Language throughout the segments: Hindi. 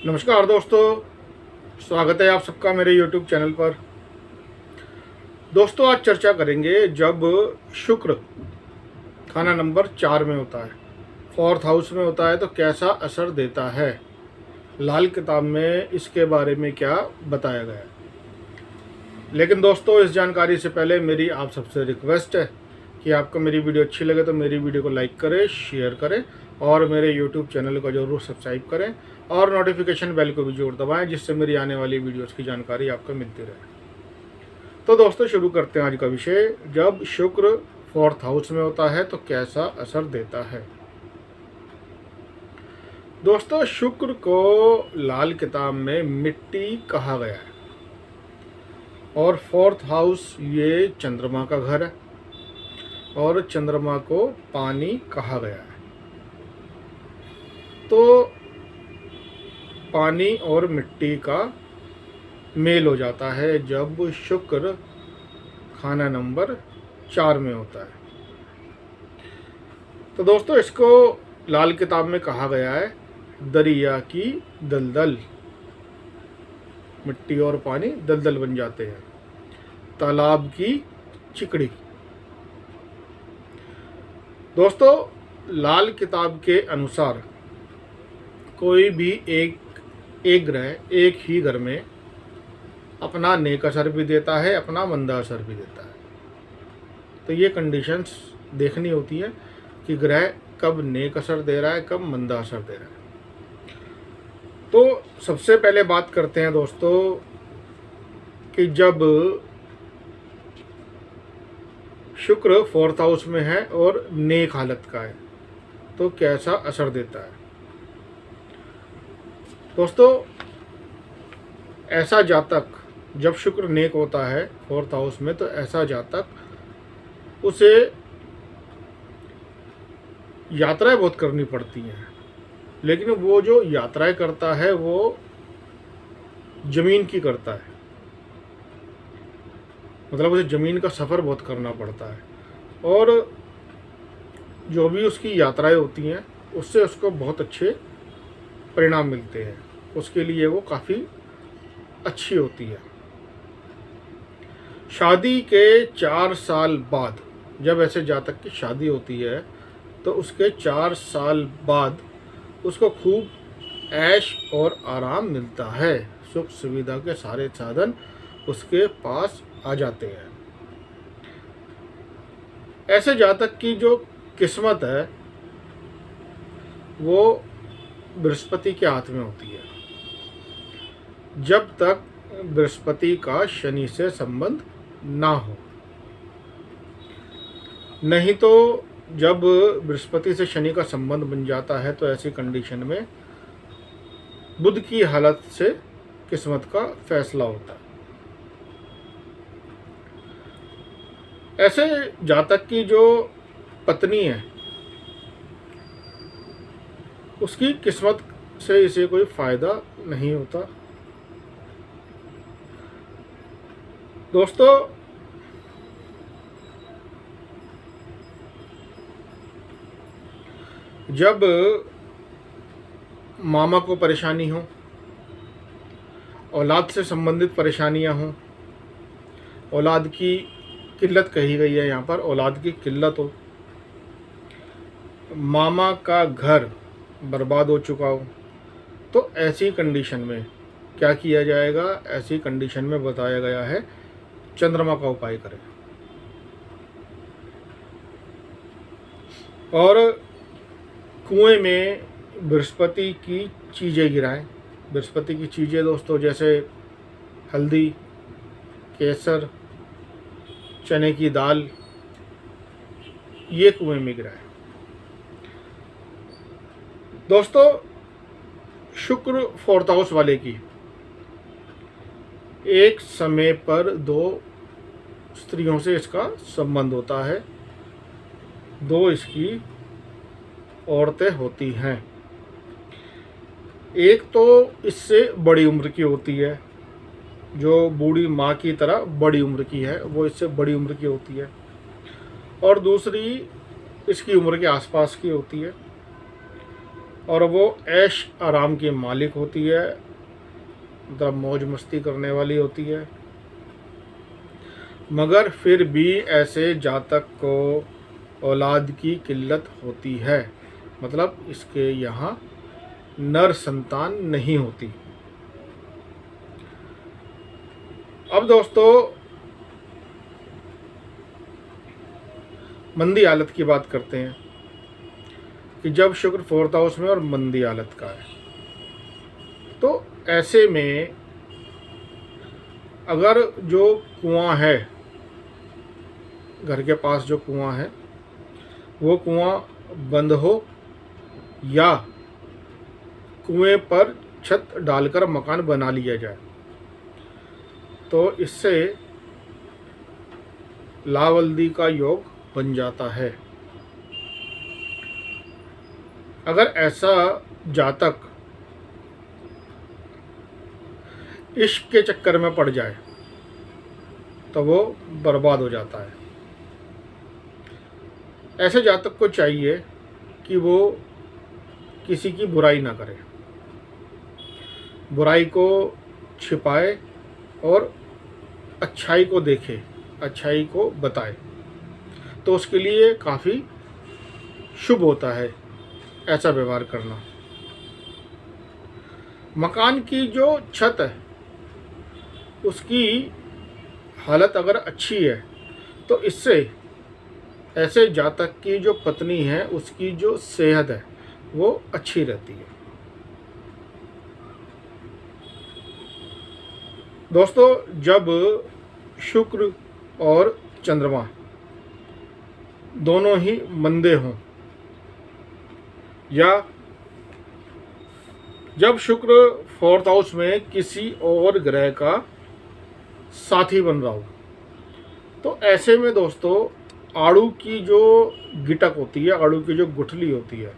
नमस्कार दोस्तों, स्वागत है आप सबका मेरे YouTube चैनल पर। दोस्तों, आज चर्चा करेंगे जब शुक्र खाना नंबर 4 में होता है, 4th हाउस में होता है, तो कैसा असर देता है। लाल किताब में इसके बारे में क्या बताया गया है। लेकिन दोस्तों, इस जानकारी से पहले मेरी आप सबसे रिक्वेस्ट है कि आपको मेरी वीडियो अच्छी लगे तो मेरी वीडियो को लाइक करें, शेयर करें और मेरे YouTube चैनल को जरूर सब्सक्राइब करें और नोटिफिकेशन बेल को भी जोर दबाएं, जिससे मेरी आने वाली वीडियोस की जानकारी आपको मिलती रहे। तो दोस्तों, शुरू करते हैं आज का विषय। जब शुक्र 4th हाउस में होता है तो कैसा असर देता है। दोस्तों, शुक्र को लाल किताब में मिट्टी कहा गया है और 4th हाउस ये चंद्रमा का घर है और चंद्रमा को पानी कहा गया है। तो पानी और मिट्टी का मेल हो जाता है जब शुक्र खाना नंबर 4 में होता है। तो दोस्तों, इसको लाल किताब में कहा गया है दरिया की दलदल। मिट्टी और पानी दलदल बन जाते हैं। तालाब की चिकड़ी। दोस्तों, लाल किताब के अनुसार कोई भी एक ग्रह एक ही घर में अपना नेक असर भी देता है, अपना मंदा असर भी देता है। तो ये कंडीशंस देखनी होती है कि ग्रह कब नेक असर दे रहा है, कब मंदा असर दे रहा है। तो सबसे पहले बात करते हैं दोस्तों कि जब शुक्र 4th हाउस में है और नेक हालत का है तो कैसा असर देता है। दोस्तों, ऐसा जातक जब शुक्र नेक होता है 4th हाउस में, तो ऐसा जातक उसे यात्राएं बहुत करनी पड़ती हैं, लेकिन वो जो यात्राएं करता है वो जमीन की करता है। मतलब उसे ज़मीन का सफ़र बहुत करना पड़ता है और जो भी उसकी यात्राएं होती हैं उससे उसको बहुत अच्छे परिणाम मिलते हैं। उसके लिए वो काफ़ी अच्छी होती है। शादी के 4 साल बाद जब ऐसे जातक की शादी होती है तो उसके 4 साल बाद उसको खूब ऐश और आराम मिलता है। सुख सुविधा के सारे साधन उसके पास आ जाते हैं। ऐसे जातक की जो किस्मत है वो बृहस्पति के हाथ में होती है, जब तक बृहस्पति का शनि से संबंध ना हो। नहीं तो जब बृहस्पति से शनि का संबंध बन जाता है तो ऐसी कंडीशन में बुध की हालत से किस्मत का फैसला होता है। ऐसे जातक की जो पत्नी है उसकी किस्मत से इसे कोई फायदा नहीं होता। दोस्तों, जब मामा को परेशानी हो, औलाद से संबंधित परेशानियां हों, औलाद की किल्लत कही गई है यहाँ पर, औलाद की किल्लत हो, मामा का घर बर्बाद हो चुका हो, तो ऐसी कंडीशन में क्या किया जाएगा। ऐसी कंडीशन में बताया गया है चंद्रमा का उपाय करें और कुएं में बृहस्पति की चीज़ें गिराएं। बृहस्पति की चीज़ें दोस्तों जैसे हल्दी, केसर, चने की दाल, ये कुएं में गिराएं। दोस्तों, शुक्र 4th हाउस वाले की एक समय पर 2 स्त्रियों से इसका संबंध होता है। 2 इसकी औरतें होती हैं। एक तो इससे बड़ी उम्र की होती है, जो बूढ़ी माँ की तरह बड़ी उम्र की है, वो इससे बड़ी उम्र की होती है, और दूसरी इसकी उम्र के आसपास की होती है। और वो ऐश आराम की मालिक होती है, मतलब मौज मस्ती करने वाली होती है। मगर फिर भी ऐसे जातक को औलाद की किल्लत होती है, मतलब इसके यहाँ नर संतान नहीं होती। अब दोस्तों मंदी हालत की बात करते हैं कि जब शुक्र 4th हाउस में और मंदी हालत का है, तो ऐसे में अगर जो कुआं है, घर के पास जो कुआं है, वो कुआं बंद हो या कुएं पर छत डालकर मकान बना लिया जाए, तो इससे लावल्दी का योग बन जाता है। अगर ऐसा जातक इश्क के चक्कर में पड़ जाए तो वो बर्बाद हो जाता है। ऐसे जातक को चाहिए कि वो किसी की बुराई ना करे, बुराई को छिपाए और अच्छाई को देखे, अच्छाई को बताए, तो उसके लिए काफ़ी शुभ होता है ऐसा व्यवहार करना। मकान की जो छत है उसकी हालत अगर अच्छी है तो इससे ऐसे जातक की जो पत्नी है उसकी जो सेहत है वो अच्छी रहती है। दोस्तों जब शुक्र और चंद्रमा दोनों ही मंदे हों, या जब शुक्र 4th हाउस में किसी और ग्रह का साथी बन रहा हो, तो ऐसे में दोस्तों आड़ू की जो गिटक होती है, आड़ू की जो गुठली होती है,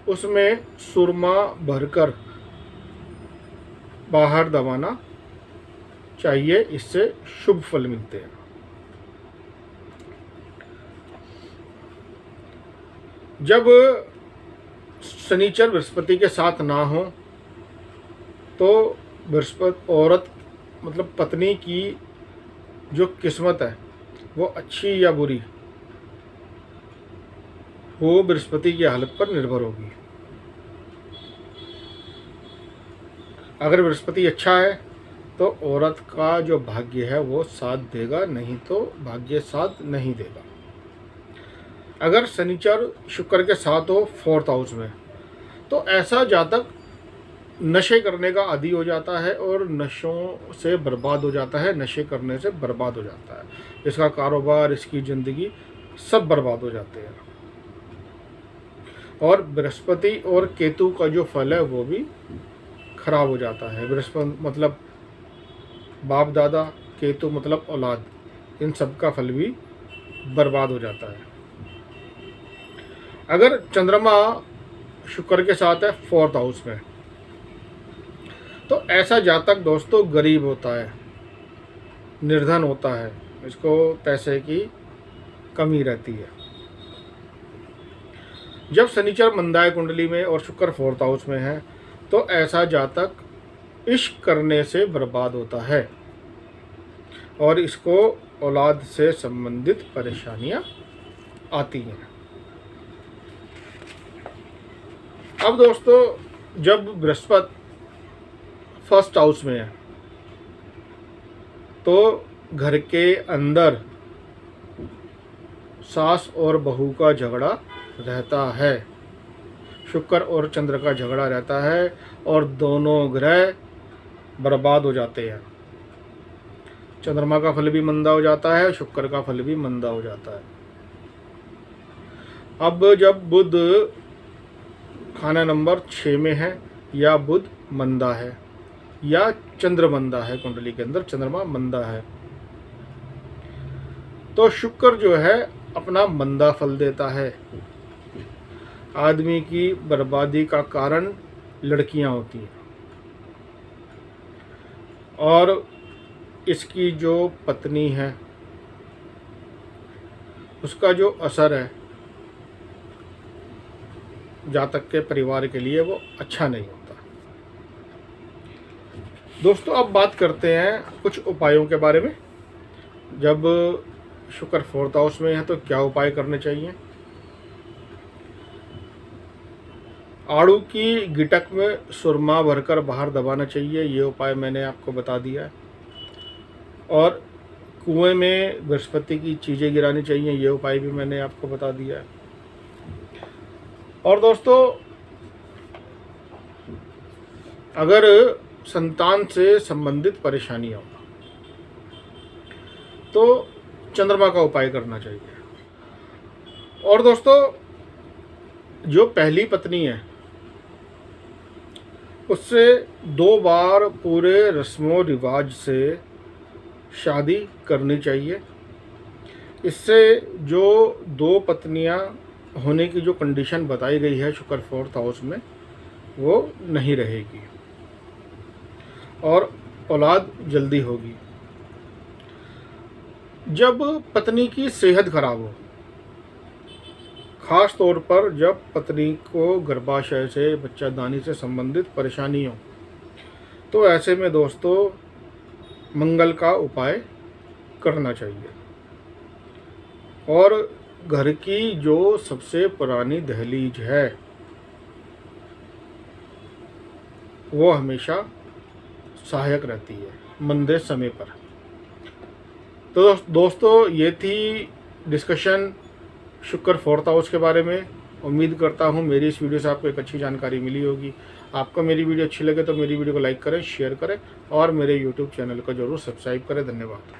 उसमें सुरमा भरकर बाहर दबाना चाहिए, इससे शुभ फल मिलते हैं। जब शनिचर बृहस्पति के साथ ना हो तो बृहस्पति औरत मतलब पत्नी की जो किस्मत है वो अच्छी या बुरी वो बृहस्पति की हालत पर निर्भर होगी। अगर बृहस्पति अच्छा है तो औरत का जो भाग्य है वो साथ देगा, नहीं तो भाग्य साथ नहीं देगा। अगर शनिचर शुक्र के साथ हो 4th हाउस में, तो ऐसा जातक नशे करने का आदी हो जाता है और नशों से बर्बाद हो जाता है, नशे करने से बर्बाद हो जाता है, इसका कारोबार, इसकी ज़िंदगी सब बर्बाद हो जाते हैं। और बृहस्पति और केतु का जो फल है वो भी खराब हो जाता है। बृहस्पति मतलब बाप दादा, केतु मतलब औलाद, इन सब का फल भी बर्बाद हो जाता है। अगर चंद्रमा शुक्र के साथ है 4th हाउस में, तो ऐसा जातक दोस्तों गरीब होता है, निर्धन होता है, इसको पैसे की कमी रहती है। जब शनिचर मंदाय कुंडली में और शुक्र 4th हाउस में है, तो ऐसा जातक इश्क करने से बर्बाद होता है और इसको औलाद से संबंधित परेशानियां आती हैं। अब दोस्तों जब बृहस्पति 1st हाउस में है तो घर के अंदर सास और बहू का झगड़ा रहता है, शुक्र और चंद्र का झगड़ा रहता है और दोनों ग्रह बर्बाद हो जाते हैं। चंद्रमा का फल भी मंदा हो जाता है, शुक्र का फल भी मंदा हो जाता है। अब जब बुध खाना नंबर 6 में है या बुध मंदा है या चंद्र मंदा है, कुंडली के अंदर चंद्रमा मंदा है, तो शुक्र जो है अपना मंदा फल देता है। आदमी की बर्बादी का कारण लड़कियां होती हैं और इसकी जो पत्नी है उसका जो असर है जातक के परिवार के लिए वो अच्छा नहीं होता। दोस्तों अब बात करते हैं कुछ उपायों के बारे में। जब शुक्र 4th हाउस में है तो क्या उपाय करने चाहिए। आड़ू की गिटक में सुरमा भरकर बाहर दबाना चाहिए, ये उपाय मैंने आपको बता दिया है। और कुएं में बृहस्पति की चीज़ें गिरानी चाहिए, ये उपाय भी मैंने आपको बता दिया है। और दोस्तों अगर संतान से संबंधित परेशानियां हो तो चंद्रमा का उपाय करना चाहिए। और दोस्तों जो पहली पत्नी है उससे 2 बार पूरे रस्मों रिवाज से शादी करनी चाहिए। इससे जो 2 पत्नियां होने की जो कंडीशन बताई गई है शुक्र 4th हाउस में वो नहीं रहेगी और औलाद जल्दी होगी। जब पत्नी की सेहत खराब हो, खास तौर पर जब पत्नी को गर्भाशय से बच्चादानी से संबंधित परेशानी हो, तो ऐसे में दोस्तों मंगल का उपाय करना चाहिए। और घर की जो सबसे पुरानी दहलीज है वो हमेशा सहायक रहती है मंदे समय पर। तो दोस्तों ये थी डिस्कशन शुक्र 4th हाउस के बारे में। उम्मीद करता हूँ मेरी इस वीडियो से आपको एक अच्छी जानकारी मिली होगी। आपको मेरी वीडियो अच्छी लगे तो मेरी वीडियो को लाइक करें, शेयर करें और मेरे यूट्यूब चैनल को जरूर सब्सक्राइब करें। धन्यवाद।